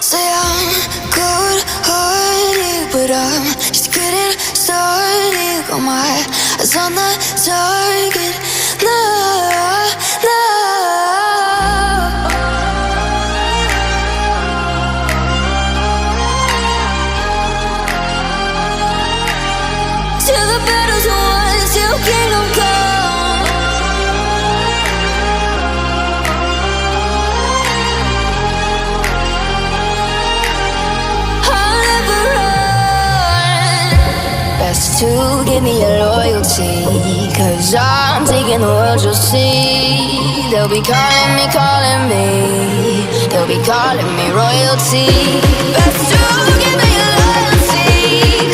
Say I'm good-hearted, but I'm just getting started. Got my eyes on the target. No, no. Till the battle's won, till kingdom come. I'll never run. Best to give me your loyalty, 'cause I'm taking the world, you'll see. They'll be calling me, they'll be calling me royalty. Best to give me your loyalty,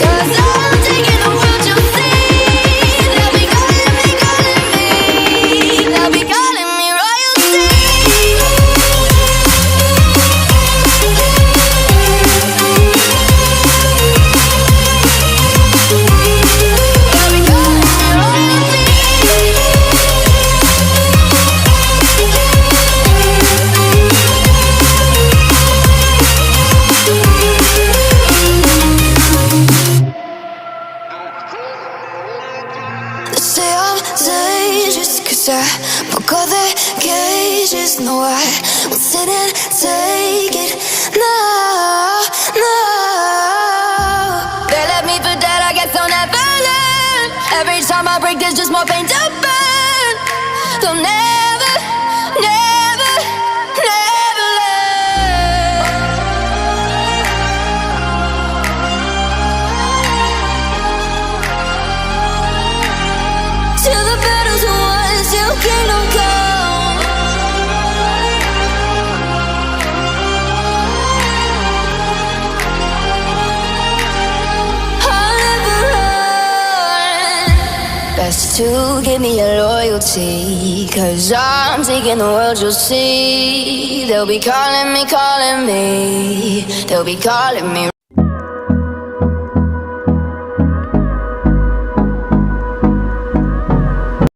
'cause I'm taking the world, you'll see. They'll be calling me, they'll be calling me royalty. They'll be calling me royalty. They say I'm dangerous, 'cause I broke all their cages. No, I won't sit and take it. No, no. They left me for dead, I guess I'll never learn. Every time I break, there's just more pain to burn. They'll never, never, never learn. Till the battle's won, till kingdom come. I'll never run. Best to give me your loyalty, 'cause I'm taking the world, you'll see. They'll be calling me, they'll be calling me